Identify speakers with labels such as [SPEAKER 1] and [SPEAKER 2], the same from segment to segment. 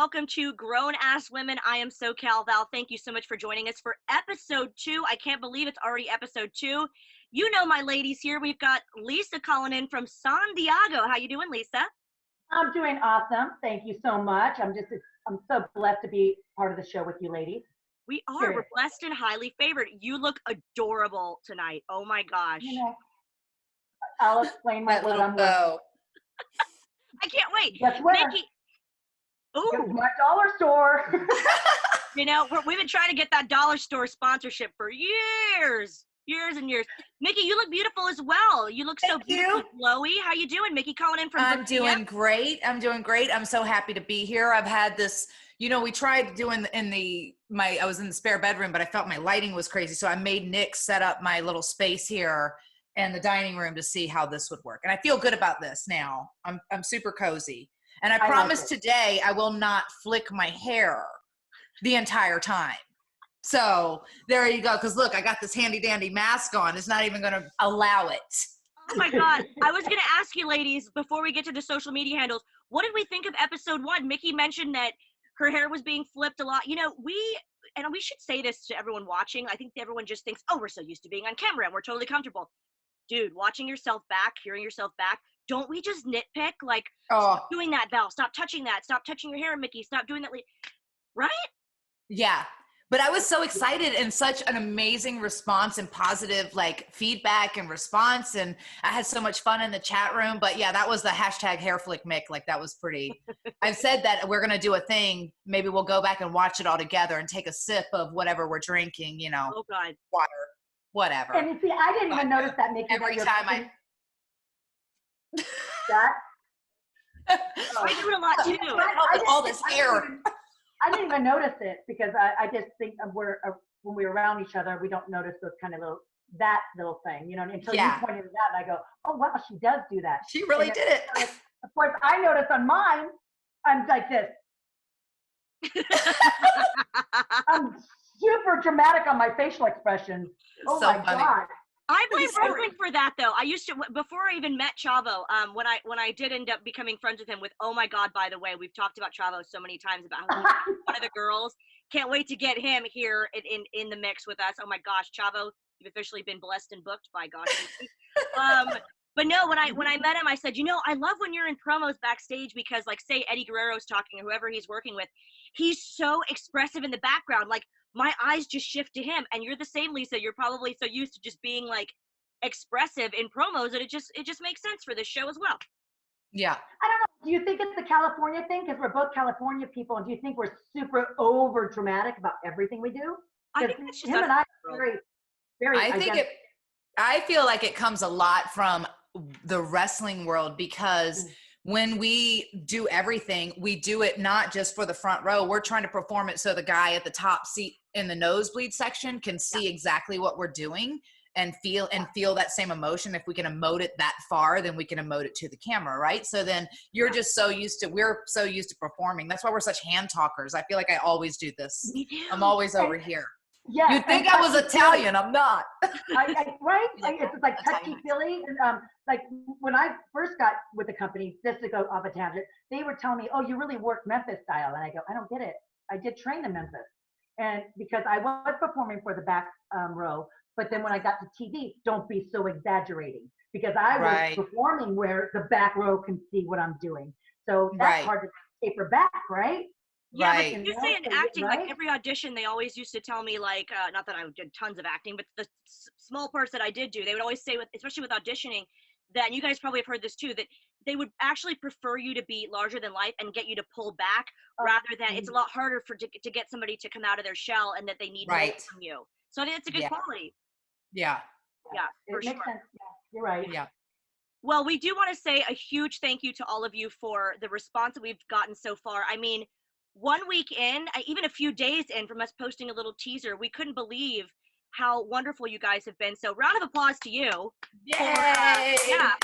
[SPEAKER 1] welcome to Grown Ass Women. I am SoCal Val. Thank you so much for joining us for episode 2. I can't believe it's already episode 2. You know my ladies here. We've got Lisa calling in from San Diego. How you doing, Lisa?
[SPEAKER 2] I'm doing awesome. Thank you so much. I'm so blessed to be part of the show with you ladies.
[SPEAKER 1] We are. We're blessed and highly favored. You look adorable tonight. Oh my gosh.
[SPEAKER 2] You know, I'll explain what I'm wearing.
[SPEAKER 1] I can't wait.
[SPEAKER 2] Guess where?
[SPEAKER 1] Mickie. Ooh.
[SPEAKER 2] It's my dollar store.
[SPEAKER 1] You know, we've been trying to get that dollar store sponsorship for years and years. Mickie, you look beautiful as well. You look so beautiful, glowy. How you doing, Mickie? Calling in from
[SPEAKER 3] I'm doing great. I'm so happy to be here. I've had this, you know, we tried doing I was in the spare bedroom, but I felt my lighting was crazy. So I made Nick set up my little space here in the dining room to see how this would work. And I feel good about this now. I'm super cozy. And I promise today I will not flick my hair the entire time. So there you go. Because look, I got this handy dandy mask on. It's not even going to allow it.
[SPEAKER 1] Oh my God. I was going to ask you ladies, before we get to the social media handles, what did we think of episode 1? Mickie mentioned that her hair was being flipped a lot. You know, we should say this to everyone watching. I think everyone just thinks, oh, we're so used to being on camera and we're totally comfortable. Dude, watching yourself back, hearing yourself back, don't we just nitpick? Like, stop doing that, Val. Stop touching that. Stop touching your hair, Mickie. Stop doing that. Right?
[SPEAKER 3] Yeah. But I was so excited and such an amazing response and positive like feedback and response. And I had so much fun in the chat room. But yeah, that was the hashtag hair flick Mick. Like that was pretty, I've said that we're going to do a thing. Maybe we'll go back and watch it all together and take a sip of whatever we're drinking, you know, water, whatever.
[SPEAKER 2] And you see, I didn't even notice that, Mickie.
[SPEAKER 3] Every time
[SPEAKER 2] that.
[SPEAKER 1] I do it a lot too.
[SPEAKER 3] All this hair.
[SPEAKER 2] I didn't even notice it because I just think when we're around each other, we don't notice those kind of that little thing, you know, until you pointed it out and I go, oh, wow, she does do that.
[SPEAKER 3] She really did it.
[SPEAKER 2] Of course, I noticed on mine, I'm like this. I'm super dramatic on my facial expressions. Oh so my funny. God.
[SPEAKER 1] I blame Brooklyn for that though. I used to, before I even met Chavo, when I did end up becoming friends with him with, oh my God, by the way, we've talked about Chavo so many times about how he's one of the girls. Can't wait to get him here in the mix with us. Oh my gosh, Chavo, you've officially been blessed and booked by God. But no, when I met him, I said, you know, I love when you're in promos backstage because like say Eddie Guerrero's talking or whoever he's working with, he's so expressive in the background. Like, my eyes just shift to him, and you're the same, Lisa. You're probably so used to just being like expressive in promos that it just makes sense for this show as well.
[SPEAKER 3] Yeah.
[SPEAKER 2] I don't know. Do you think it's the California thing? Because we're both California people, and do you think we're super over dramatic about everything we do?
[SPEAKER 1] I think it's just
[SPEAKER 2] him and I are very.
[SPEAKER 3] I feel like it comes a lot from the wrestling world because when we do everything, we do it not just for the front row. We're trying to perform it so the guy at the top seat in the nosebleed section can see exactly what we're doing and feel that same emotion. If we can emote it that far, then we can emote it to the camera, right? So then we're so used to performing. That's why we're such hand talkers. I feel like I always do this. I'm always over here.
[SPEAKER 2] Yeah,
[SPEAKER 3] you'd think I was Italian. I'm not.
[SPEAKER 2] Right? It's like touchy-feely. And like when I first got with the company, just to go off a tangent, they were telling me, oh, you really work Memphis style. And I go, I don't get it. I did train in Memphis. And because I was performing for the back row, but then when I got to TV, don't be so exaggerating. Because I was performing where the back row can see what I'm doing. So that's hard to taper back, right?
[SPEAKER 1] Yeah, but you say in acting, like every audition, they always used to tell me like, not that I did tons of acting, but the small parts that I did do, they would always say, especially with auditioning, that, and you guys probably have heard this too, that they would actually prefer you to be larger than life and get you to pull back rather than, it's a lot harder to get somebody to come out of their shell and that they need more from you. So I think it's a good quality.
[SPEAKER 3] Yeah.
[SPEAKER 1] Yeah, for sure.
[SPEAKER 2] Makes sense. Yeah, you're right.
[SPEAKER 3] Yeah.
[SPEAKER 1] Well, we do want to say a huge thank you to all of you for the response that we've gotten so far. I mean, 1 week in, even a few days in from us posting a little teaser, we couldn't believe how wonderful you guys have been. So round of applause to you.
[SPEAKER 3] Yay!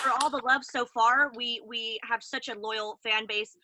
[SPEAKER 1] For all the love so far. We have such a loyal fan base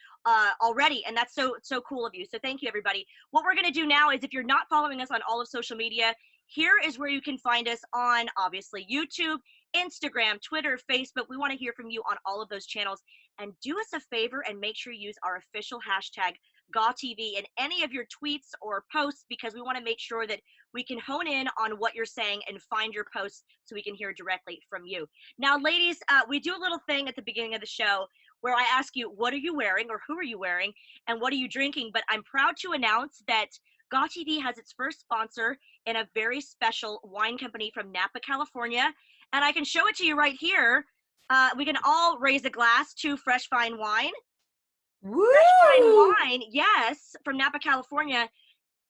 [SPEAKER 1] already, and that's so cool of you. So thank you, everybody. What we're going to do now is, if you're not following us on all of social media, here is where you can find us on, obviously, YouTube, Instagram, Twitter, Facebook. We want to hear from you on all of those channels. And do us a favor and make sure you use our official hashtag, GAW TV in any of your tweets or posts, because we want to make sure that we can hone in on what you're saying and find your posts so we can hear directly from you. Now, ladies, we do a little thing at the beginning of the show where I ask you, what are you wearing, or who are you wearing, and what are you drinking? But I'm proud to announce that GAW TV has its first sponsor in a very special wine company from Napa, California. And I can show it to you right here. We can all raise a glass to fresh fine wine.
[SPEAKER 3] Woo!
[SPEAKER 1] Fresh fine wine, yes, from Napa, California,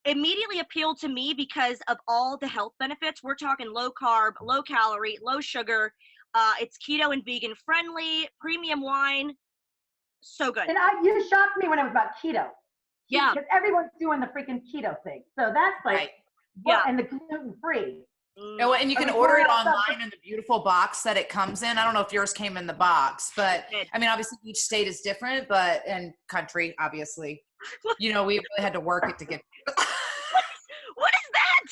[SPEAKER 1] immediately appealed to me because of all the health benefits. We're talking low carb, low calorie, low sugar. It's keto and vegan friendly, premium wine. So good.
[SPEAKER 2] And you shocked me when it was about keto.
[SPEAKER 1] Yeah.
[SPEAKER 2] Because everyone's doing the freaking keto thing. So that's like,
[SPEAKER 3] Right.
[SPEAKER 2] yeah. And the gluten free.
[SPEAKER 3] And you can order it online in the beautiful box that it comes in. I don't know if yours came in the box, but I mean, obviously each state is different, but and country, obviously, you know, we really had to work it to get.
[SPEAKER 1] What is that?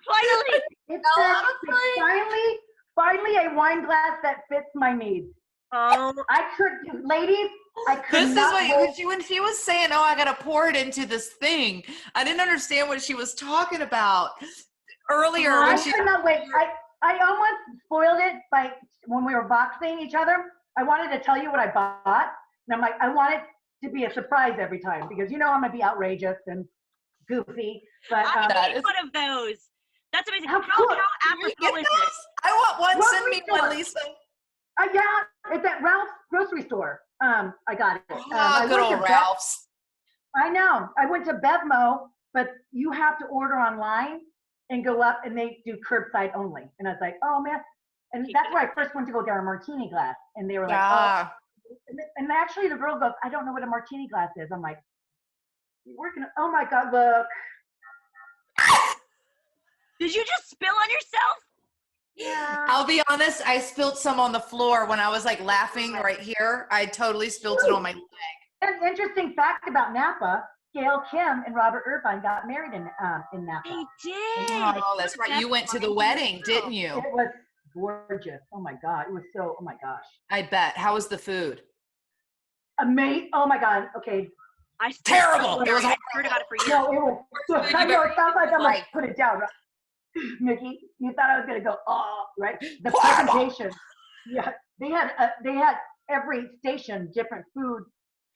[SPEAKER 1] Finally,
[SPEAKER 2] It's finally a wine glass that fits my needs.
[SPEAKER 1] Oh,
[SPEAKER 2] Ladies, I could
[SPEAKER 3] This is
[SPEAKER 2] not
[SPEAKER 3] what when she was saying, "Oh, I gotta pour it into this thing." I didn't understand what she was talking about earlier.
[SPEAKER 2] I could not wait. I almost spoiled it by when we were boxing each other. I wanted to tell you what I bought, and I'm like, I want it to be a surprise every time because you know I'm gonna be outrageous and goofy. But
[SPEAKER 1] I need one of those. That's amazing.
[SPEAKER 2] How
[SPEAKER 1] apropos is this?
[SPEAKER 3] I want one.
[SPEAKER 2] Grocery
[SPEAKER 3] Send me
[SPEAKER 2] store.
[SPEAKER 3] one, Lisa.
[SPEAKER 2] Yeah, it's at Ralph's grocery store. I got it.
[SPEAKER 3] Good old Ralph's.
[SPEAKER 2] I know. I went to Bevmo, but you have to order online and go up, and they do curbside only. And I was like, oh man. And that's where I first went to go get a martini glass, and they were like, oh. And actually, the girl goes, I don't know what a martini glass is. I'm like, we're gonna. Oh my God, look.
[SPEAKER 1] Did you just spill on yourself?
[SPEAKER 2] Yeah.
[SPEAKER 3] I'll be honest, I spilled some on the floor when I was like laughing right here. I totally spilled it on my leg.
[SPEAKER 2] An interesting fact about Napa, Gail Kim and Robert Irvine got married in Napa.
[SPEAKER 1] They did.
[SPEAKER 3] Oh, that's right. You went to the wedding, didn't you?
[SPEAKER 2] It was gorgeous. Oh my God. It was so, oh my gosh.
[SPEAKER 3] I bet. How was the food?
[SPEAKER 2] Amazing. Oh my God. Okay.
[SPEAKER 3] Terrible. It was
[SPEAKER 1] I heard about it for years.
[SPEAKER 2] No, it was. I know, it sounds like I'm like, put it down. Right? Mickie, you thought I was gonna go, oh, right? The presentation. Yeah, they had every station different food.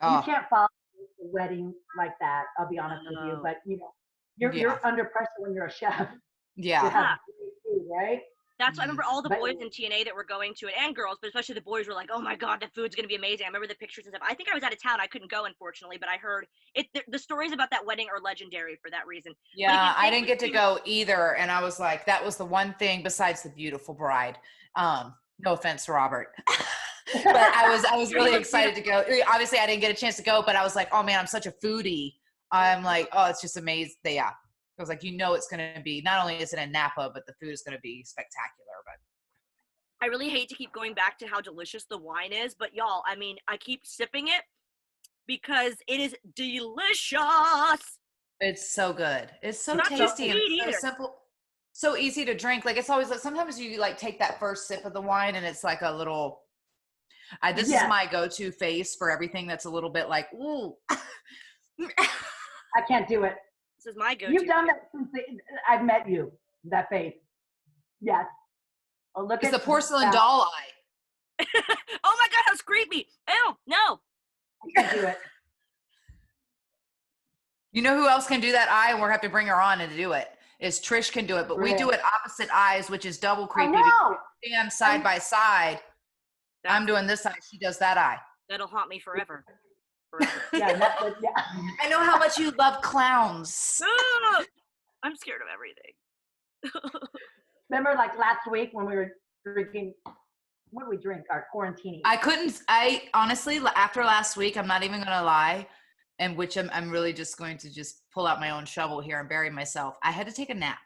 [SPEAKER 2] Oh. You can't follow a wedding like that. I'll be honest with you, but you know, you're under pressure when you're a chef.
[SPEAKER 3] Yeah.
[SPEAKER 2] To have food, right?
[SPEAKER 1] That's why I remember all the boys in TNA that were going to it, and girls, but especially the boys were like, oh my God, the food's going to be amazing. I remember the pictures and stuff. I think I was out of town. I couldn't go, unfortunately, but I heard it. The stories about that wedding are legendary for that reason.
[SPEAKER 3] Yeah, I didn't get to go either. And I was like, that was the one thing besides the beautiful bride. No offense, Robert. But I was really excited to go. Obviously, I didn't get a chance to go, but I was like, oh man, I'm such a foodie. I'm like, oh, it's just amazing. Yeah. I was like, you know, it's going to be, not only is it in Napa, but the food is going to be spectacular. But
[SPEAKER 1] I really hate to keep going back to how delicious the wine is, but y'all, I mean, I keep sipping it because it is delicious.
[SPEAKER 3] It's so good. It's so tasty and so simple, so easy to drink. Like it's always like, sometimes you like take that first sip of the wine and it's like a little, this is my go-to face for everything that's a little bit like, ooh.
[SPEAKER 2] I can't do it.
[SPEAKER 1] This is my go-to.
[SPEAKER 2] You've done that since I've met you, that face. Yes. Oh, look
[SPEAKER 3] it's the porcelain doll eye.
[SPEAKER 1] Oh my God, that's creepy. Ew, no.
[SPEAKER 2] I can't do it.
[SPEAKER 3] You know who else can do that eye? And we're going to have to bring her on and do it. Is Trish can do it, but we do it opposite eyes, which is double creepy. Because we stand side by side. I'm doing this eye. She does that eye.
[SPEAKER 1] That'll haunt me forever.
[SPEAKER 2] Yeah.
[SPEAKER 3] I know how much you love clowns.
[SPEAKER 1] I'm scared of everything.
[SPEAKER 2] Remember like last week when we were drinking, what did we drink? Our quarantini.
[SPEAKER 3] I honestly, after last week, I'm not even going to lie, and which I'm really just going to just pull out my own shovel here and bury myself. I had to take a nap.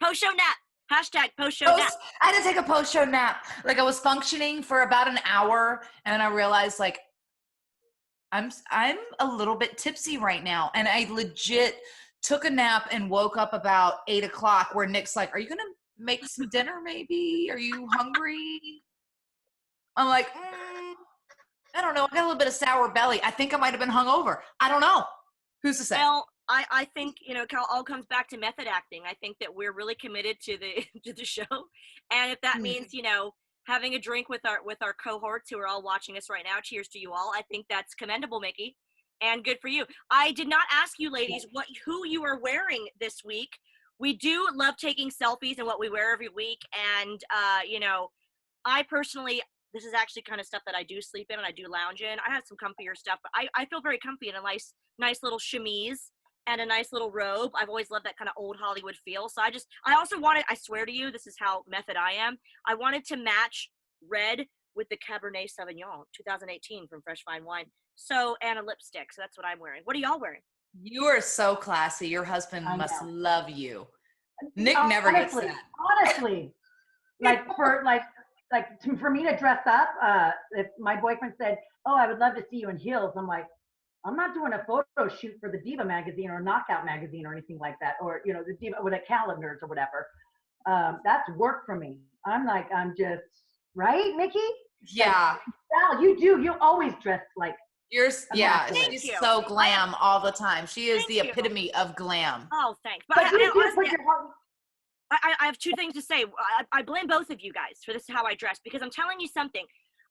[SPEAKER 1] Post-show nap. Hashtag post-show nap.
[SPEAKER 3] I had to take a post-show nap. Like I was functioning for about an hour and I realized like I'm a little bit tipsy right now. And I legit took a nap and woke up about 8 o'clock where Nick's like, are you going to make some dinner maybe? Are you hungry? I'm like, I don't know. I got a little bit of sour belly. I think I might have been hungover. I don't know. Who's to say?
[SPEAKER 1] Well, I think, you know, it all comes back to method acting. I think that we're really committed to the to the show. And if that means, you know, having a drink with our cohorts who are all watching us right now, cheers to you all. I think that's commendable, Mickie. And good for you. I did not ask you ladies who you are wearing this week. We do love taking selfies and what we wear every week. And you know, I personally, this is actually kind of stuff that I do sleep in and I do lounge in. I have some comfier stuff, but I feel very comfy in a nice little chemise and a nice little robe. I've always loved that kind of old Hollywood feel. So I also wanted, I swear to you, this is how method I am. I wanted to match red with the Cabernet Sauvignon 2018 from Fresh Fine Wine. So, and a lipstick. So that's what I'm wearing. What are y'all wearing?
[SPEAKER 3] You are so classy. Your husband must love you. Nick
[SPEAKER 2] Honestly,
[SPEAKER 3] never gets that.
[SPEAKER 2] Honestly, for me to dress up, if my boyfriend said, "Oh, I would love to see you in heels," I'm like, I'm not doing a photo shoot for the Diva magazine or Knockout magazine or anything like that, or you know, the Diva with a calendars or whatever. That's work for me. I'm just right, Mickie.
[SPEAKER 3] Yeah.
[SPEAKER 2] Val, you always dress like.
[SPEAKER 3] She's so glam all the time. She is the epitome of glam.
[SPEAKER 1] Oh, thanks.
[SPEAKER 2] But you do put your heart.
[SPEAKER 1] I have two things to say. I blame both of you guys for this is how I dress, because I'm telling you something.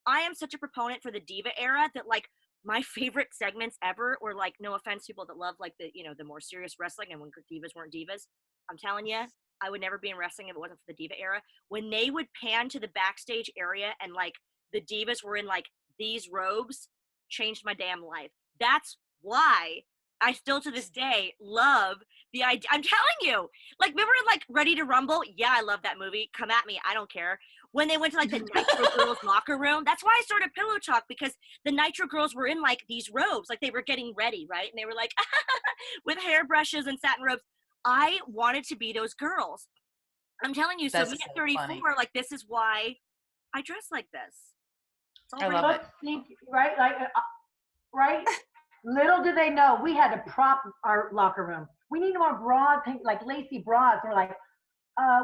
[SPEAKER 1] I am such a proponent for the Diva era that like my favorite segments ever were like, no offense, people that love like the, you know, the more serious wrestling and when divas weren't divas. I'm telling you, I would never be in wrestling if it wasn't for the Diva era. When they would pan to the backstage area and like the divas were in like these robes, changed my damn life. That's why I still to this day love the idea. I'm telling you, like, remember like Ready to Rumble? Yeah, I love that movie. Come at me. I don't care. When they went to like the Nitro Girls locker room, that's why I started Pillow Talk, because the Nitro Girls were in like these robes, like they were getting ready, right? And they were like with hairbrushes and satin robes. I wanted to be those girls. I'm telling you.
[SPEAKER 3] That's
[SPEAKER 1] so me
[SPEAKER 3] so
[SPEAKER 1] at 34,
[SPEAKER 3] funny.
[SPEAKER 1] like this is why I dress like this.
[SPEAKER 3] I love it.
[SPEAKER 2] Right, like, right. Little do they know, we had to prop our locker room. We need more bras, like lacy bras. We're like,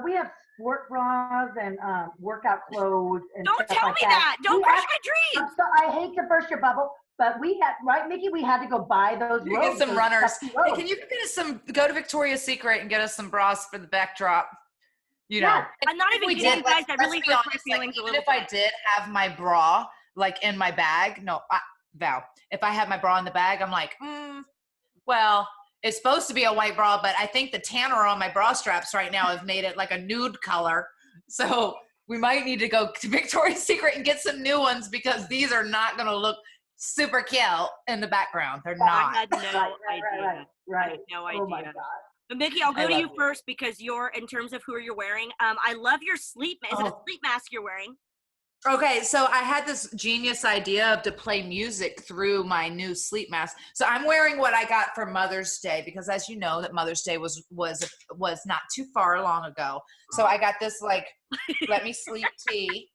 [SPEAKER 2] we have sport bras and workout clothes. And
[SPEAKER 1] don't tell
[SPEAKER 2] like
[SPEAKER 1] me that. Don't crush my dreams.
[SPEAKER 2] I hate to burst your bubble, but we had, right, Mickie? We had to go buy those robes.
[SPEAKER 3] Get some runners. Hey, can you get us go to Victoria's Secret and get us some bras for the backdrop? You know,
[SPEAKER 1] I'm not even kidding, you guys. That really hurt my feelings a little bit.
[SPEAKER 3] If I did have my bra like in my bag, Val, if I had my bra in the bag, I'm like, well, it's supposed to be a white bra, but I think the tanner on my bra straps right now have made it like a nude color. So we might need to go to Victoria's Secret and get some new ones, because these are not going to look super cute in the background. They're not.
[SPEAKER 1] I had no idea.
[SPEAKER 2] Right.
[SPEAKER 1] I had no idea.
[SPEAKER 2] Oh my God.
[SPEAKER 1] But Mickie, I'll go to you first, because you're, in terms of who you're wearing, I love your sleep. Is it a sleep mask you're wearing?
[SPEAKER 3] Okay, so I had this genius idea to play music through my new sleep mask. So I'm wearing what I got for Mother's Day, because as you know, that Mother's Day was not too far long ago. So I got this like Let Me Sleep tee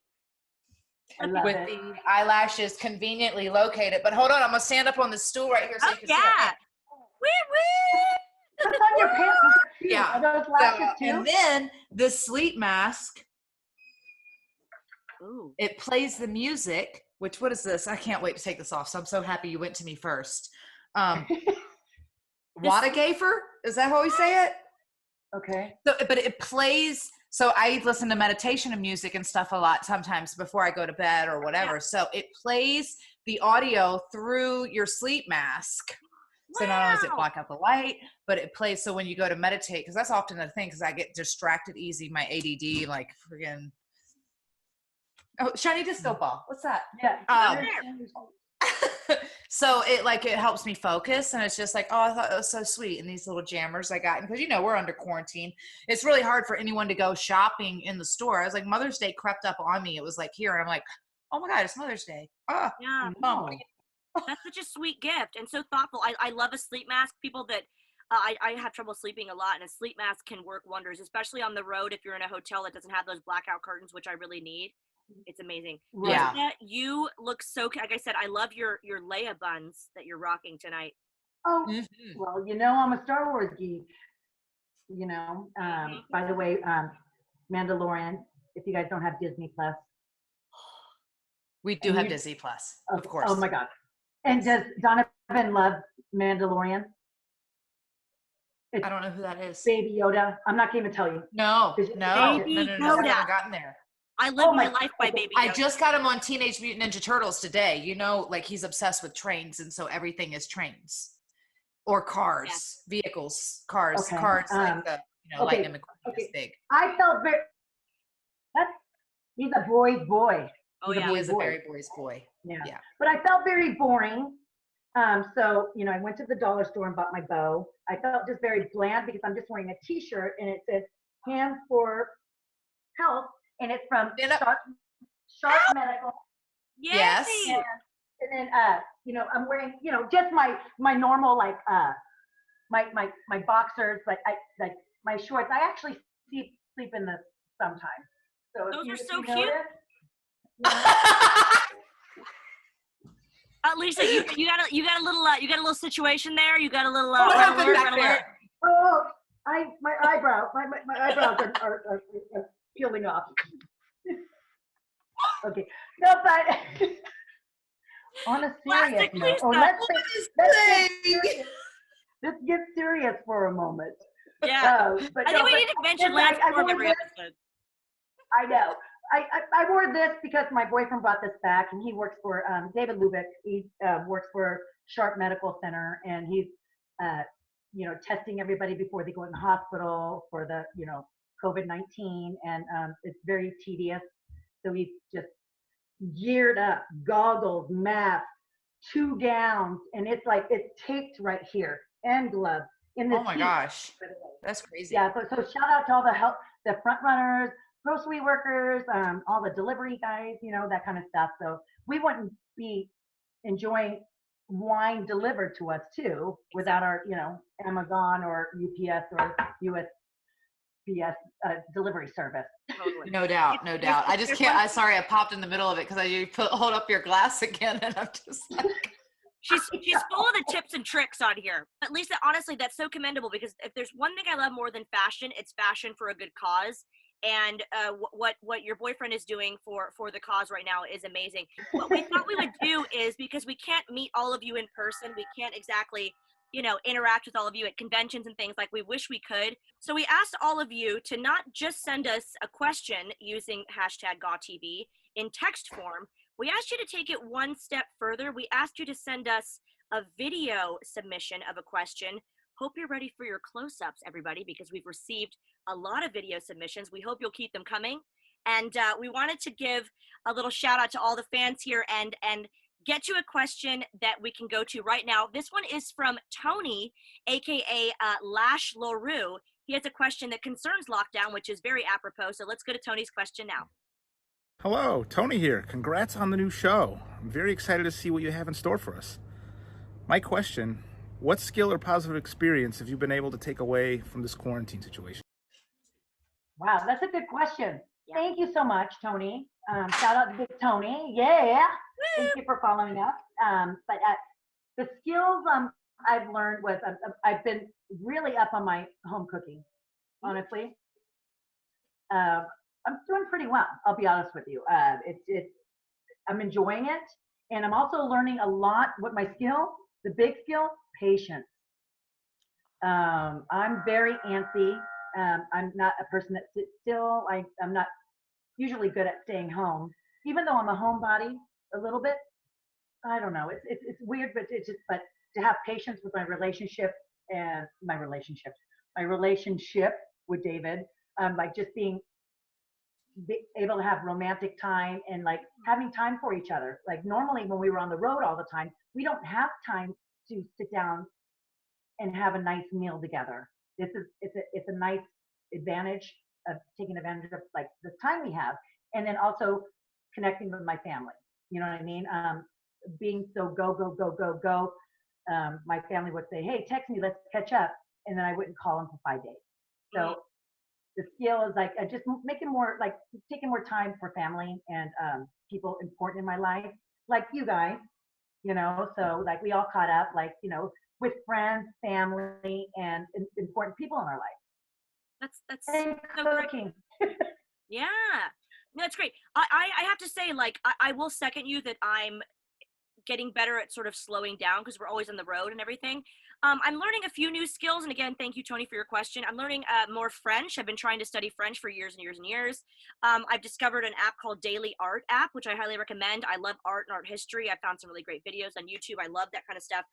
[SPEAKER 3] with the eyelashes conveniently located. But hold on, I'm gonna stand up on the stool right here so you can see it.
[SPEAKER 2] What's on your pants?
[SPEAKER 3] Yeah.
[SPEAKER 2] Are those lashes too?
[SPEAKER 3] And then the sleep mask.
[SPEAKER 1] Ooh.
[SPEAKER 3] It plays the music, which, what is this? I can't wait to take this off. So I'm so happy you went to me first. Wadagafer? Is that how we say it?
[SPEAKER 2] Okay.
[SPEAKER 3] So, but it plays, so I listen to meditation and music and stuff a lot sometimes before I go to bed or whatever. Yeah. So it plays the audio through your sleep mask. So not only does it block out the light, but it plays, so when you go to meditate, because that's often the thing, because I get distracted easy, my ADD, like friggin'. Oh, shiny disco ball. What's that?
[SPEAKER 2] Yeah.
[SPEAKER 3] So it helps me focus, and it's just like, oh, I thought it was so sweet. And these little jammers I got, because we're under quarantine. It's really hard for anyone to go shopping in the store. I was like, Mother's Day crept up on me. It was like here, and I'm like, oh my God, it's Mother's Day. Oh,
[SPEAKER 1] yeah. That's such a sweet gift and so thoughtful. I love a sleep mask. People that I have trouble sleeping a lot, and a sleep mask can work wonders, especially on the road if you're in a hotel that doesn't have those blackout curtains, which I really need. It's amazing.
[SPEAKER 3] Yeah.
[SPEAKER 1] Jessica, you look so, like I said, I love your Leia buns that you're rocking tonight.
[SPEAKER 2] Oh, well, I'm a Star Wars geek. By the way, Mandalorian, if you guys don't have Disney Plus.
[SPEAKER 3] We do have Disney Plus, of course.
[SPEAKER 2] Oh my God. And does Donovan love Mandalorian?
[SPEAKER 3] I don't know who that is.
[SPEAKER 2] Baby Yoda. I'm not going to tell you.
[SPEAKER 3] No.
[SPEAKER 1] Baby
[SPEAKER 3] We
[SPEAKER 1] Yoda.
[SPEAKER 3] haven't gotten there.
[SPEAKER 1] I live my life by Baby Yoda.
[SPEAKER 3] I just got him on Teenage Mutant Ninja Turtles today. You know, like he's obsessed with trains, and so everything is trains or cars, vehicles, cars, cars like the Lightning McQueen is big.
[SPEAKER 2] I felt very. He's a boy's boy.
[SPEAKER 1] Oh yeah,
[SPEAKER 3] he is a very boy's boy.
[SPEAKER 2] Yeah. But I felt very boring. So, I went to the dollar store and bought my bow. I felt just very bland because I'm just wearing a t-shirt and it says Hands for Health, and it's from Sharp Medical.
[SPEAKER 3] Yes.
[SPEAKER 2] And then, I'm wearing, just my normal, like, my boxers, like my shorts. I actually sleep in this sometimes. So
[SPEAKER 1] those are so cute. Lisa, you got a little situation there. You got a little.
[SPEAKER 2] My eyebrows are peeling off. Okay, no, but on a serious note, let's get serious for a moment.
[SPEAKER 1] Yeah, I think we need to mention last every episode.
[SPEAKER 2] I know. I wore this because my boyfriend brought this back, and he works for David Lubick. He works for Sharp Medical Center, and he's testing everybody before they go in the hospital for the COVID-19, and it's very tedious. So he's just geared up, goggles, mask, 2 gowns, and it's taped right here, and gloves.
[SPEAKER 3] Oh my gosh, that's crazy.
[SPEAKER 2] Yeah. So shout out to all the front runners, grocery workers, all the delivery guys, that kind of stuff. So we wouldn't be enjoying wine delivered to us too without our, Amazon or UPS or USPS delivery service.
[SPEAKER 1] Totally.
[SPEAKER 3] No doubt. I just can't. Sorry, I popped in the middle of it because you hold up your glass again, and I'm just like.
[SPEAKER 1] She's full of the tips and tricks on here. But Lisa, honestly, that's so commendable, because if there's one thing I love more than fashion, it's fashion for a good cause. And what your boyfriend is doing for the cause right now is amazing. What we thought we would do is, because we can't meet all of you in person, we can't exactly interact with all of you at conventions and things like we wish we could. So we asked all of you to not just send us a question using #GawTV in text form. We asked you to take it one step further. We asked you to send us a video submission of a question. Hope you're ready for your close-ups, everybody, because we've received a lot of video submissions. We hope you'll keep them coming. And we wanted to give a little shout out to all the fans here and get you a question that we can go to right now. This one is from Tony, aka Lash LaRue. He has a question that concerns lockdown, which is very apropos. So let's go to Tony's question now.
[SPEAKER 4] Hello, Tony here. Congrats on the new show. I'm very excited to see what you have in store for us. My question, what skill or positive experience have you been able to take away from this quarantine situation?
[SPEAKER 2] Wow, that's a good question. Yeah. Thank you so much, Tony. Shout out to Big Tony. Yeah. Thank you for following up. But the skills I've learned was I've been really up on my home cooking, honestly. I'm doing pretty well, I'll be honest with you. I'm enjoying it. And I'm also learning a lot with my skill, the big skill, patience. I'm very antsy. I'm not a person that sits still. I'm not usually good at staying home, even though I'm a homebody a little bit. I don't know. It's weird, but but to have patience with my relationship with David, like just being able to have romantic time and like having time for each other. Like normally when we were on the road all the time, we don't have time to sit down and have a nice meal together. It's a nice advantage of taking advantage of like the time we have, and then also connecting with my family. You know what I mean? Being so go. My family would say, "Hey, text me, let's catch up," and then I wouldn't call them for 5 days. So the skill is like just taking more time for family and people important in my life, like you guys. So like we all caught up, like with friends, family, and important people in our life.
[SPEAKER 1] That's
[SPEAKER 2] and
[SPEAKER 1] so
[SPEAKER 2] cooking.
[SPEAKER 1] Yeah. No, that's great. I have to say, like, I will second you that I'm getting better at sort of slowing down because we're always on the road and everything. I'm learning a few new skills. And again, thank you, Tony, for your question. I'm learning more French. I've been trying to study French for years and years and years. I've discovered an app called Daily Art app, which I highly recommend. I love art and art history. I found some really great videos on YouTube. I love that kind of stuff.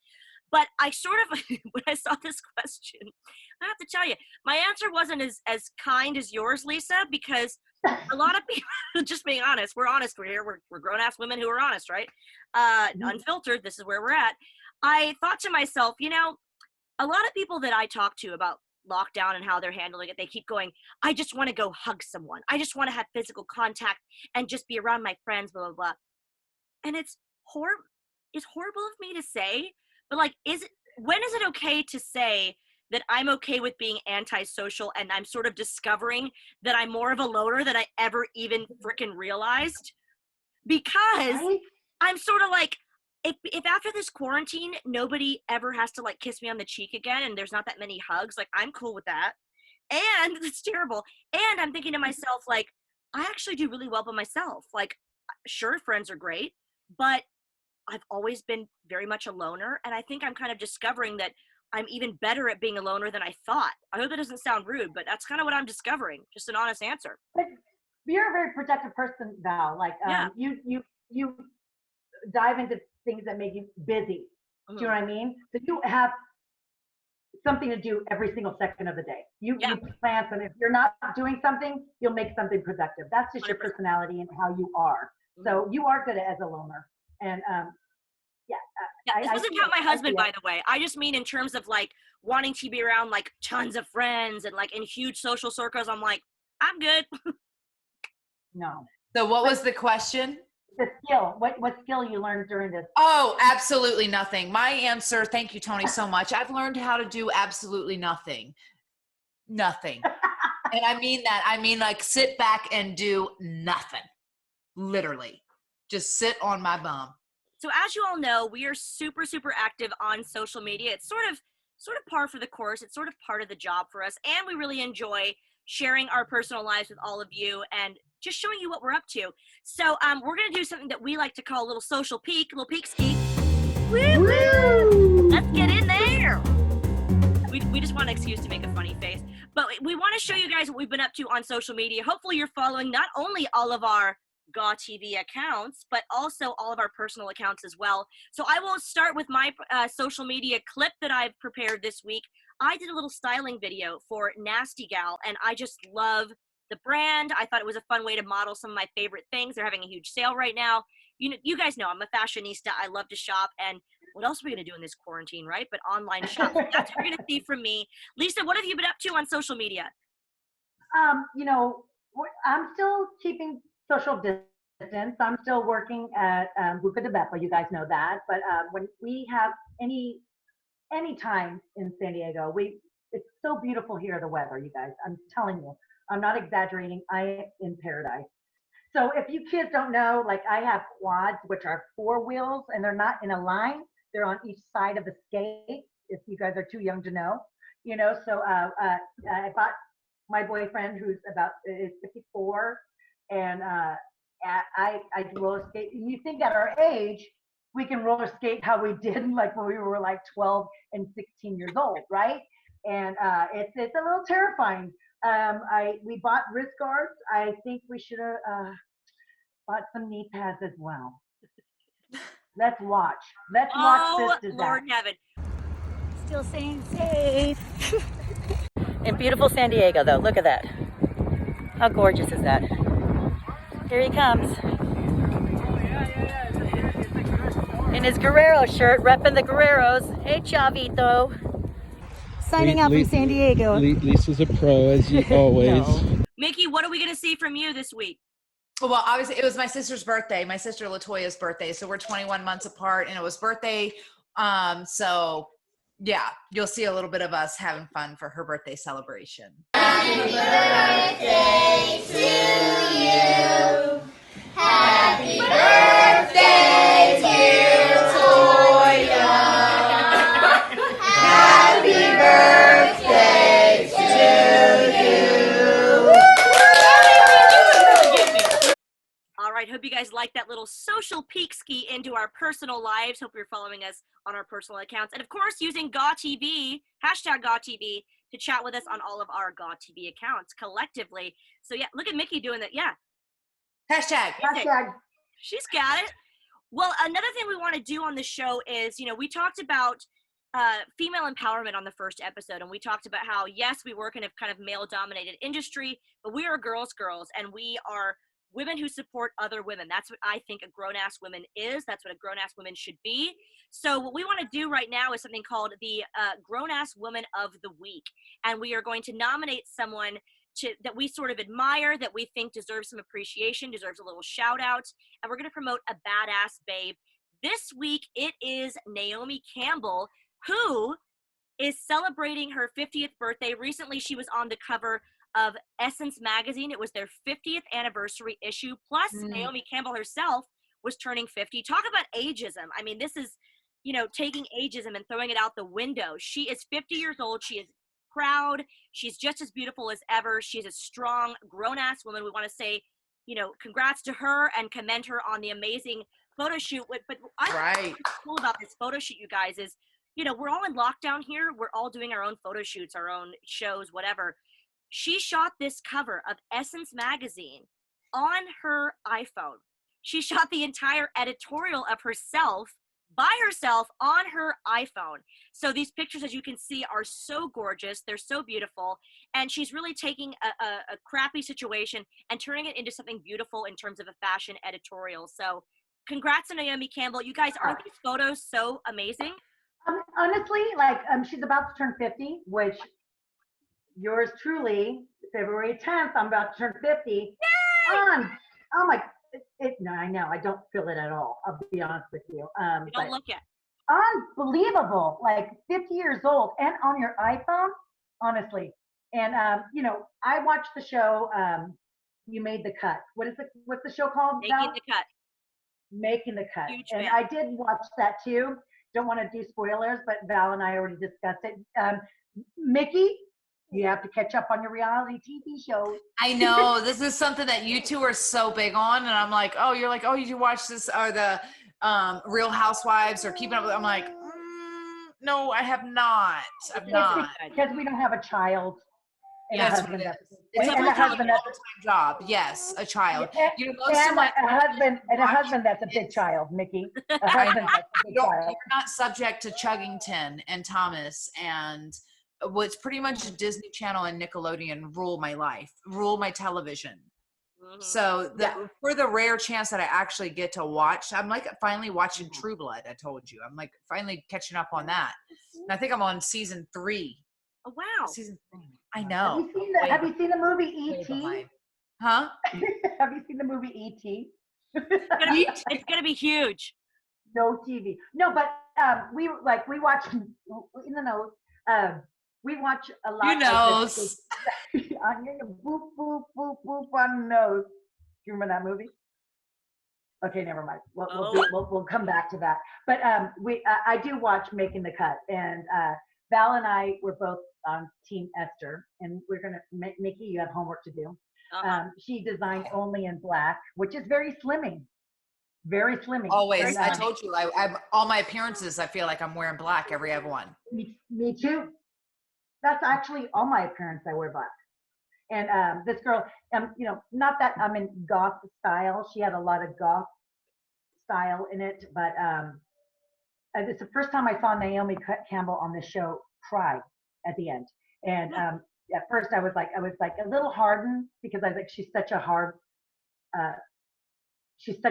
[SPEAKER 1] But I sort of, when I saw this question, I have to tell you, my answer wasn't as kind as yours, Lisa, because a lot of people, just being honest, we're honest, we're here, we're grown-ass women who are honest, right? Unfiltered, this is where we're at. I thought to myself, you know, a lot of people that I talk to about lockdown and how they're handling it, they keep going, I just want to go hug someone. I just want to have physical contact and just be around my friends, blah, blah, blah. And it's horrible of me to say, but like, when is it okay to say that I'm okay with being antisocial and I'm sort of discovering that I'm more of a loner than I ever even freaking realized? Because I'm sort of like, if after this quarantine, nobody ever has to like kiss me on the cheek again and there's not that many hugs, like I'm cool with that. And it's terrible. And I'm thinking to myself, like, I actually do really well by myself. Like, sure, friends are great, but I've always been very much a loner. And I think I'm kind of discovering that I'm even better at being a loner than I thought. I hope that doesn't sound rude, but that's kind of what I'm discovering. Just an honest answer.
[SPEAKER 2] But you're a very protective person, Val. Like, you dive into things that make you busy. Do you know what I mean? So you have something to do every single second of the day. You plan something. If you're not doing something, you'll make something productive. That's just 100%. Your personality and how you are. So you are good as a loner. And
[SPEAKER 1] this doesn't count my husband, by the way. I just mean in terms of like wanting to be around like tons of friends and like in huge social circles. I'm like, I'm good.
[SPEAKER 2] No.
[SPEAKER 3] So what was the question?
[SPEAKER 2] The skill. What skill you learned during this?
[SPEAKER 3] Oh, absolutely nothing. My answer, thank you, Tony, so much. I've learned how to do absolutely nothing. Nothing. And I mean that. I mean like sit back and do nothing. Literally. Just sit on my bum.
[SPEAKER 1] So as you all know, we are super, super active on social media. It's sort of par for the course. It's sort of part of the job for us. And we really enjoy sharing our personal lives with all of you and just showing you what we're up to. So we're going to do something that we like to call a little social peek, a little peek ski. Woo-woo! Let's get in there. We just want an excuse to make a funny face. But we want to show you guys what we've been up to on social media. Hopefully you're following not only all of our GAW TV accounts, but also all of our personal accounts as well. So I will start with my social media clip that I've prepared this week. I did a little styling video for Nasty Gal, and I just love the brand. I thought it was a fun way to model some of my favorite things. They're having a huge sale right now. You guys know I'm a fashionista. I love to shop, and what else are we going to do in this quarantine, right? But online shop. So that's what you're going to see from me. Lisa, what have you been up to on social media?
[SPEAKER 2] I'm still keeping social distance. I'm still working at Buca de Beppo. You guys know that. But when we have any time in San Diego, it's so beautiful here, the weather, you guys. I'm telling you, I'm not exaggerating. I am in paradise. So if you kids don't know, like I have quads, which are 4 wheels, and they're not in a line. They're on each side of the skate. If you guys are too young to know, So I bought my boyfriend, who's is 54, and I roller skate. And you think at our age we can roller skate how we did like when we were like 12 and 16 years old, right? And it's a little terrifying. We bought wrist guards. I think we should have bought some knee pads as well. Let's watch. Let's watch this disaster.
[SPEAKER 1] Lord heaven.
[SPEAKER 2] Still staying safe. In beautiful San Diego, though. Look at that. How gorgeous is that? Here he comes. In his Guerrero shirt, repping the Guerreros. Hey, Chavito. Signing out from San Diego.
[SPEAKER 5] Lisa's a pro, as always.
[SPEAKER 2] No.
[SPEAKER 1] Mickie, what are we going to see from you this week?
[SPEAKER 3] Well, obviously, it was my sister's birthday, my sister Latoya's birthday. So we're 21 months apart, and it was birthday. So, yeah, you'll see a little bit of us having fun for her birthday celebration.
[SPEAKER 6] Happy birthday to you. Happy birthday, dear Toya. Happy birthday to you.
[SPEAKER 1] right. Hope you guys like that little social peek ski into our personal lives. Hope you're following us on our personal accounts. And of course, using GAW TV, hashtag GAW TV, to chat with us on all of our GAW TV accounts collectively. So yeah, look at Mickie doing that. Yeah.
[SPEAKER 3] Hashtag.
[SPEAKER 1] She's got it. Well, another thing we want to do on the show is, we talked about female empowerment on the first episode, and we talked about how, yes, we work in a kind of male-dominated industry, but we are girls, and we are women who support other women. That's what I think a grown-ass woman is. That's what a grown-ass woman should be. So what we want to do right now is something called the Grown-Ass Woman of the Week, and we are going to nominate someone that we sort of admire, that we think deserves some appreciation, deserves a little shout out, and we're going to promote a badass babe. This week, it is Naomi Campbell, who is celebrating her 50th birthday. Recently, she was on the cover of Essence magazine. It was their 50th anniversary issue. Plus, Naomi Campbell herself was turning 50. Talk about ageism. I mean, this is, taking ageism and throwing it out the window. She is 50 years old. She is proud. She's just as beautiful as ever. She's a strong, grown-ass woman. We want to say, congrats to her and commend her on the amazing photo shoot. But what's cool about this photo shoot, you guys, is, we're all in lockdown here. We're all doing our own photo shoots, our own shows, whatever. She shot this cover of Essence magazine on her iPhone. She shot the entire editorial of herself by herself on her iPhone. So these pictures, as you can see, are so gorgeous. They're so beautiful. And she's really taking a crappy situation and turning it into something beautiful in terms of a fashion editorial. So congrats to Naomi Campbell. You guys, aren't these photos so amazing?
[SPEAKER 2] Honestly, she's about to turn 50, which yours truly, February 10th, I'm about to turn 50.
[SPEAKER 1] Yay!
[SPEAKER 2] Oh my, no, I know, I don't feel it at all. I'll be honest with you.
[SPEAKER 1] You don't look it.
[SPEAKER 2] Unbelievable, 50 years old and on your iPhone, honestly. And, I watched the show, You Made the Cut. What's the show called?
[SPEAKER 1] Making the Cut.
[SPEAKER 2] Making the Cut.
[SPEAKER 1] Huge
[SPEAKER 2] and
[SPEAKER 1] fan.
[SPEAKER 2] I did watch that too. Don't want to do spoilers, but Val and I already discussed it. Mickie, you have to catch up on your reality TV shows.
[SPEAKER 3] I know. This is something that you two are so big on. And I'm like, oh, you're like, oh, you watch this or the Real Housewives or Keeping Up with, I'm like, no, I have not. I've not.
[SPEAKER 2] Because we don't have a child. And
[SPEAKER 3] Yes,
[SPEAKER 2] a husband
[SPEAKER 3] it's a
[SPEAKER 2] and a husband that's
[SPEAKER 3] full-time job. Yes, a child.
[SPEAKER 2] And a husband that's a big child, Mickie. A husband that's a big child.
[SPEAKER 3] You're not subject to Chuggington and Thomas and what's pretty much Disney Channel and Nickelodeon rule my life, rule my television. Mm-hmm. So for the rare chance that I actually get to watch, I'm finally watching True Blood. I told you, I'm finally catching up on that. And I think I'm on season 3.
[SPEAKER 1] Oh, wow.
[SPEAKER 3] Season 3. I know.
[SPEAKER 2] Have you seen the movie E.T.?
[SPEAKER 3] Huh?
[SPEAKER 2] Have you seen the movie E.T.?
[SPEAKER 1] It's gonna be huge.
[SPEAKER 2] No TV. No, but we watch. We watch a lot.
[SPEAKER 3] You knows.
[SPEAKER 2] I'm gonna boop boop boop boop on the nose. Do you remember that movie? Okay, never mind. We'll come back to that. But I do watch Making the Cut, and Val and I were both on Team Esther, and we're gonna Mickie, you have homework to do. She designed only in black, which is very slimming. Very slimming.
[SPEAKER 3] Always. I told you, I'm all my appearances, I feel like I'm wearing black every other one.
[SPEAKER 2] Me too. That's actually all my appearance. I wear black. And this girl, not that I'm in goth style. She had a lot of goth style in it, but it's the first time I saw Naomi Campbell on this show cry at the end. And at first I was like a little hardened because I was like, she's such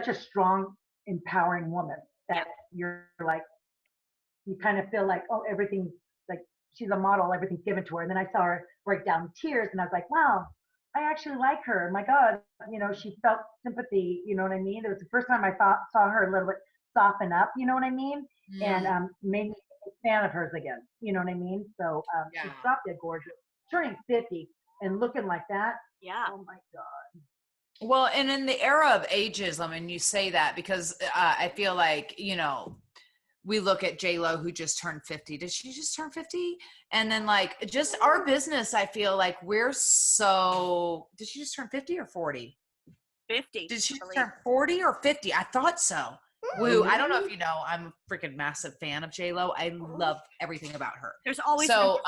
[SPEAKER 2] a strong, empowering woman that you're like, you kind of feel like, oh, everything's like, she's a model, everything's given to her. And then I saw her break down in tears and I was like, wow, I actually like her. My God, she felt sympathy, you know what I mean? It was the first time I saw her a little bit soften up, you know what I mean? And made me a fan of hers again, you know what I mean? So she's drop dead gorgeous, turning 50 and looking like that.
[SPEAKER 1] Yeah.
[SPEAKER 2] Oh my God.
[SPEAKER 3] Well, and in the era of ageism, and you say that because I feel like, we look at J-Lo who just turned 50. Did she just turn 50? And then just our business, I feel like we're so, did she just turn 50 or 40?
[SPEAKER 1] 50.
[SPEAKER 3] Did she
[SPEAKER 1] I believe.
[SPEAKER 3] turn 40 or 50? I thought so. Woo. I don't know if you know, I'm a freaking massive fan of J-Lo. I love everything about her.
[SPEAKER 1] There's always
[SPEAKER 3] So,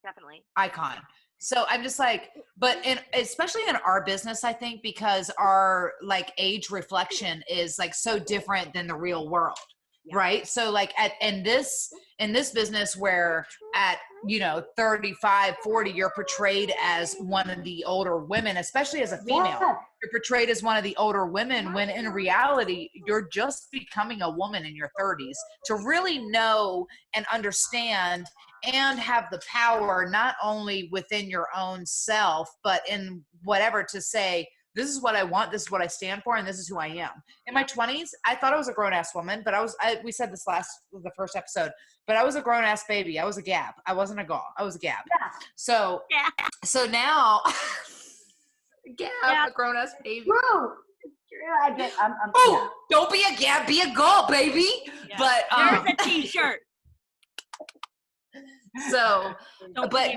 [SPEAKER 1] definitely
[SPEAKER 3] icon. So I'm just like, but especially in our business, I think because our like age reflection is like so different than the real world. Yeah. Right. So like in this business where at, 35, 40, you're portrayed as one of the older women, especially as a female, you're portrayed as one of the older women when in reality, you're just becoming a woman in your 30s to really know and understand and have the power, not only within your own self, but in whatever to say, this is what I want, this is what I stand for, and this is who I am. In my 20s, I thought I was a grown-ass woman, but we said this the first episode, but I was a grown-ass baby. I was a GAW. I wasn't a GAW. I was a GAW.
[SPEAKER 2] Yeah.
[SPEAKER 3] So now, a grown-ass baby.
[SPEAKER 2] True. I get.
[SPEAKER 3] Don't be a GAW, be a GAW, baby.
[SPEAKER 1] Yeah.
[SPEAKER 3] But
[SPEAKER 1] there's a T-shirt.
[SPEAKER 3] So, but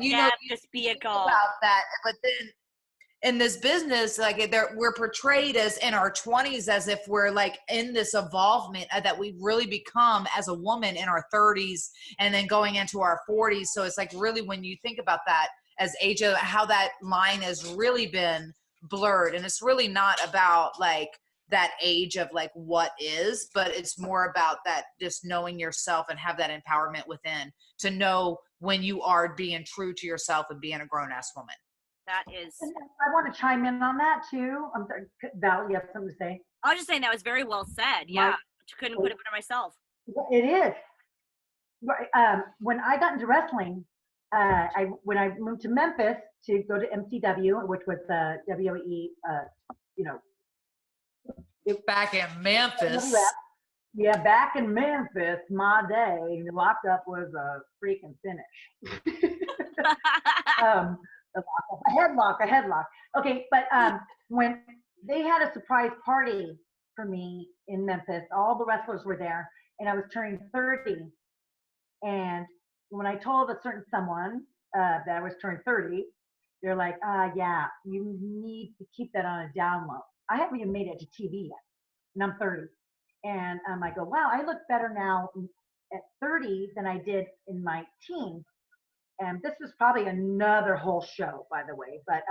[SPEAKER 1] just be a GAW.
[SPEAKER 3] About that, but then. In this business, like we're portrayed as in our 20s as if we're like in this evolvement that we really become as a woman in our 30s and then going into our 40s. So it's like really when you think about that as age, how that line has really been blurred. And it's really not about like that age of like what is, but it's more about that just knowing yourself and have that empowerment within to know when you are being true to yourself and being a grown-ass woman.
[SPEAKER 1] That is.
[SPEAKER 2] I want to chime in on that too. I'm sorry, Val, you have something to say?
[SPEAKER 1] I was just saying that was very well said. Yeah, I couldn't put it better myself.
[SPEAKER 2] It is. When I got into wrestling, when I moved to Memphis to go to MCW, which was the WWE,
[SPEAKER 3] back in Memphis.
[SPEAKER 2] Yeah, back in Memphis, my day, the lockup was a freaking finish. A headlock. Okay, but when they had a surprise party for me in Memphis, all the wrestlers were there, and I was turning 30. And when I told a certain someone that I was turning 30, they're like, yeah, you need to keep that on a down low. I haven't even made it to TV yet, and I'm 30. And I go, wow, I look better now at 30 than I did in my teens. And this was probably another whole show, by the way, but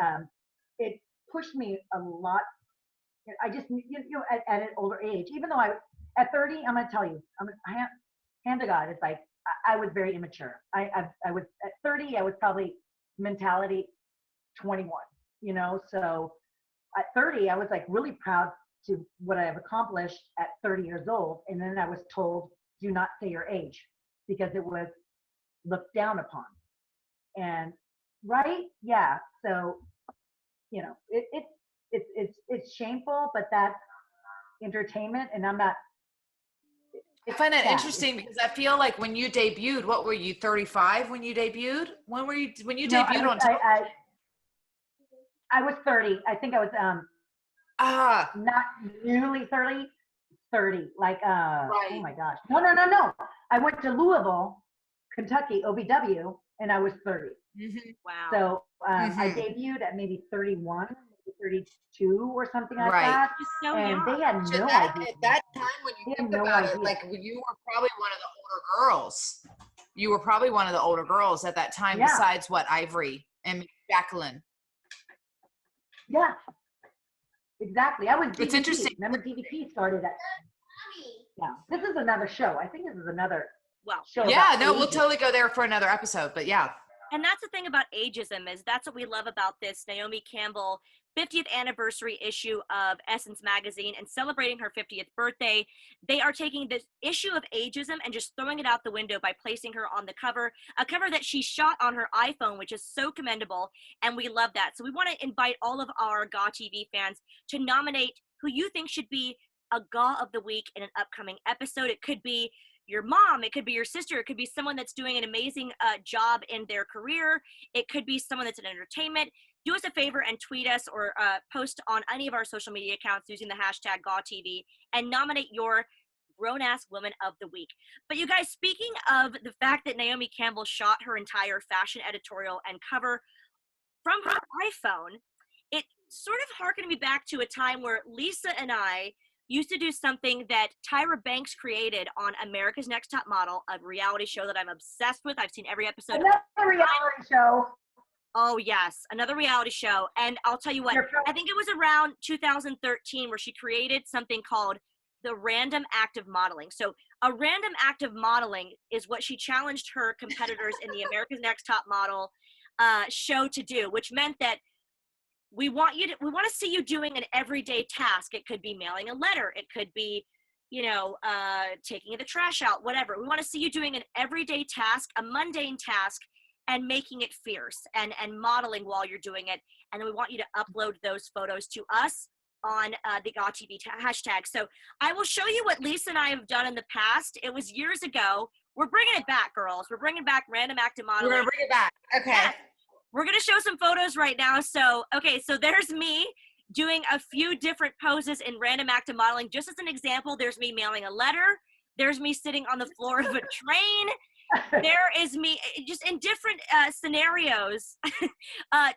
[SPEAKER 2] it pushed me a lot. I just, at an older age, even though at 30, I'm going to tell you, hand to God, it's like, I was very immature. I was at 30, I was probably mentality 21, so at 30, I was like really proud to what I have accomplished at 30 years old. And then I was told, do not say your age because it was looked down upon. And right, yeah. So, it's shameful, but that's entertainment, and I'm not.
[SPEAKER 3] I find that interesting because I feel like when you debuted, what were you, 35 when you debuted? When you debuted on television?
[SPEAKER 2] I was 30. I think I was not newly 30. Like right. Oh my gosh. No. I went to Louisville, Kentucky, OVW. And I was 30.
[SPEAKER 1] Mm-hmm. Wow.
[SPEAKER 2] So I debuted at maybe 31, 32 or something like that.
[SPEAKER 1] So
[SPEAKER 2] and
[SPEAKER 1] young.
[SPEAKER 2] they had no idea.
[SPEAKER 3] At that time, when you think about it, like you were probably one of the older girls. You were probably one of the older girls at that time, besides Ivory and Jacqueline.
[SPEAKER 2] Yeah, exactly. I was DVP.
[SPEAKER 3] It's interesting.
[SPEAKER 2] Remember DVP started at. Yeah, this is another show. I think this is another.
[SPEAKER 1] Well,
[SPEAKER 3] yeah, no, we'll totally go there for another episode, but yeah.
[SPEAKER 1] And that's the thing about ageism is that's what we love about this Naomi Campbell 50th anniversary issue of Essence magazine and celebrating her 50th birthday. They are taking this issue of ageism and just throwing it out the window by placing her on the cover, a cover that she shot on her iPhone, which is so commendable, and we love that. So we want to invite all of our GAW TV fans to nominate who you think should be a GAW of the week in an upcoming episode. It could be your mom, it could be your sister, it could be someone that's doing an amazing job in their career, it could be someone that's in entertainment. Do us a favor and tweet us or post on any of our social media accounts using the hashtag GawTV and nominate your grown-ass woman of the week. But you guys, speaking of the fact that Naomi Campbell shot her entire fashion editorial and cover from her iPhone, it sort of harkening me back to a time where Lisa and I used to do something that Tyra Banks created on America's Next Top Model, a reality show that I'm obsessed with. I've seen every episode.
[SPEAKER 2] Another reality show.
[SPEAKER 1] Oh, yes. Another reality show. And I'll tell you what, I think it was around 2013 where she created something called the Random Act of Modeling. So a random act of modeling is what she challenged her competitors in the America's Next Top Model show to do, which meant that we want to see you doing an everyday task. It could be mailing a letter. It could be, taking the trash out, whatever. We want to see you doing an everyday task, a mundane task, and making it fierce and modeling while you're doing it. And then we want you to upload those photos to us on the GAW TV hashtag. So I will show you what Lisa and I have done in the past. It was years ago. We're bringing it back, girls. We're bringing back Random Act of Modeling.
[SPEAKER 3] We're going to bring it back. Okay.
[SPEAKER 1] Yes. We're going to show some photos right now. So, okay, so there's me doing a few different poses in Random Act of Modeling. Just as an example, there's me mailing a letter. There's me sitting on the floor of a train. There is me just in different scenarios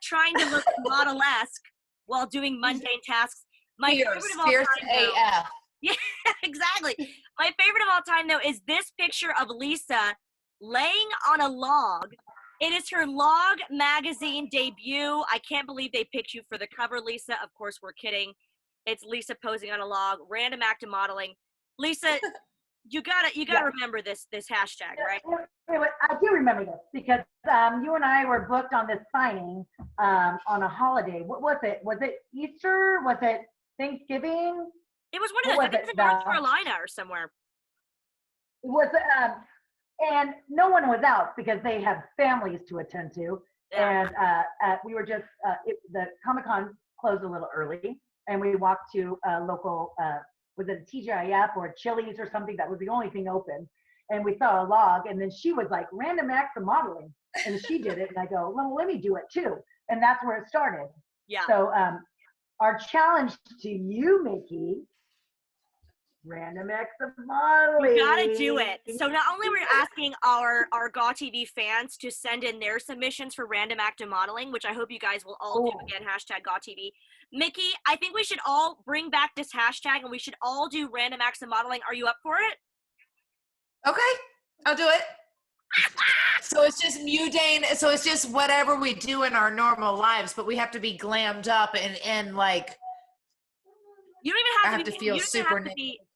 [SPEAKER 1] trying to look model-esque while doing mundane tasks. My favorite of all time,
[SPEAKER 3] AF.
[SPEAKER 1] yeah, exactly. My favorite of all time, though, is this picture of Lisa laying on a log. It is her Log magazine debut. I can't believe they picked you for the cover, Lisa. Of course, we're kidding. It's Lisa posing on a log. Random Act of Modeling. Lisa, you gotta remember this hashtag, right?
[SPEAKER 2] I do remember this because you and I were booked on this signing on a holiday. What was it? Was it Easter? Was it Thanksgiving?
[SPEAKER 1] It was one of those. I think it's in North Carolina or somewhere.
[SPEAKER 2] It was, and no one was out because they have families to attend to. Yeah. And we were just, the Comic-Con closed a little early, and we walked to a local, was it a TGIF or Chili's or something? That was the only thing open. And we saw a log, and then she was like, Random Acts of Modeling. And she did it, and I go, well, let me do it too. And that's where it started.
[SPEAKER 1] Yeah.
[SPEAKER 2] So our challenge to you, Mickie, Random Acts of Modeling.
[SPEAKER 1] You gotta do it. So not only we're asking our GAW TV fans to send in their submissions for Random Act of Modeling, which I hope you guys will all do again, hashtag GAW TV. Mickie, I think we should all bring back this hashtag and we should all do Random Acts of Modeling. Are you up for it?
[SPEAKER 3] Okay, I'll do it. So it's just mundane. So it's just whatever we do in our normal lives, but we have to be glammed up and like.
[SPEAKER 1] You don't even
[SPEAKER 3] have to feel super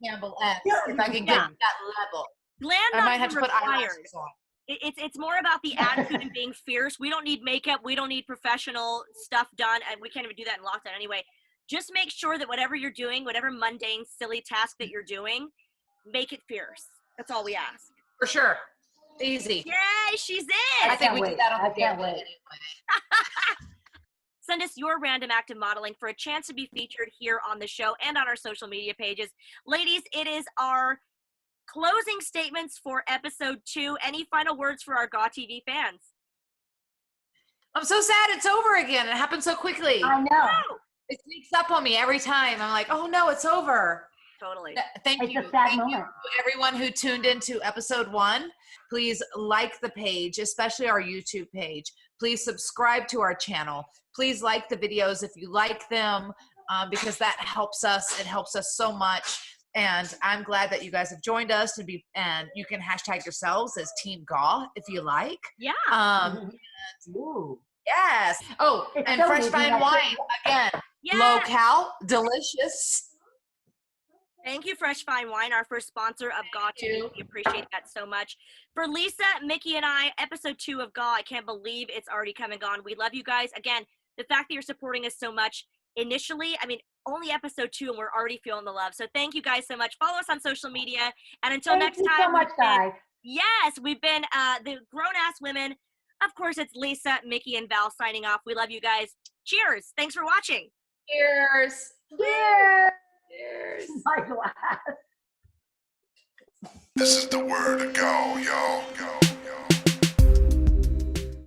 [SPEAKER 3] Campbell F if I can get to that level.
[SPEAKER 1] Glam
[SPEAKER 3] I might have to put eyelashes on.
[SPEAKER 1] It's more about the attitude and being fierce. We don't need makeup. We don't need professional stuff done, and we can't even do that in lockdown anyway. Just make sure that whatever you're doing, whatever mundane, silly task that you're doing, make it fierce. That's all we ask.
[SPEAKER 3] For sure. Easy.
[SPEAKER 1] Yay, she's in.
[SPEAKER 3] I think we did that on the
[SPEAKER 2] can't wait.
[SPEAKER 1] Send us your Random Act of Modeling for a chance to be featured here on the show and on our social media pages. Ladies, it is our closing statements for episode 2. Any final words for our GAW TV fans?
[SPEAKER 3] I'm so sad it's over again. It happened so quickly.
[SPEAKER 2] I know.
[SPEAKER 3] It sneaks up on me every time. I'm like, oh no, it's over.
[SPEAKER 1] Totally.
[SPEAKER 3] Thank you.
[SPEAKER 2] Thank
[SPEAKER 3] you to everyone who tuned into episode 1. Please like the page, especially our YouTube page. Please subscribe to our channel. Please like the videos if you like them, because that helps us. It helps us so much. And I'm glad that you guys have joined us and you can hashtag yourselves as Team GAW if you like.
[SPEAKER 1] Yeah.
[SPEAKER 2] Ooh.
[SPEAKER 3] Yes. Oh,
[SPEAKER 2] It's
[SPEAKER 3] and
[SPEAKER 2] so
[SPEAKER 3] fresh
[SPEAKER 2] easy,
[SPEAKER 3] fine wine again.
[SPEAKER 1] Yes.
[SPEAKER 3] Low cal, delicious.
[SPEAKER 1] Thank you, Fresh Fine Wine, our first sponsor of GAW TV. We appreciate that so much. For Lisa, Mickie, and I, episode 2 of GAW, I can't believe it's already come and gone. We love you guys. Again, the fact that you're supporting us so much initially, I mean, only episode 2 and we're already feeling the love. So thank you guys so much. Follow us on social media. And until next time.
[SPEAKER 2] Thank you so much, guys.
[SPEAKER 1] Yes, we've been the grown-ass women. Of course, it's Lisa, Mickie, and Val signing off. We love you guys. Cheers. Thanks for watching.
[SPEAKER 3] Cheers.
[SPEAKER 2] Cheers.
[SPEAKER 3] Cheers.
[SPEAKER 2] My glass.
[SPEAKER 7] This is the word to go, yo.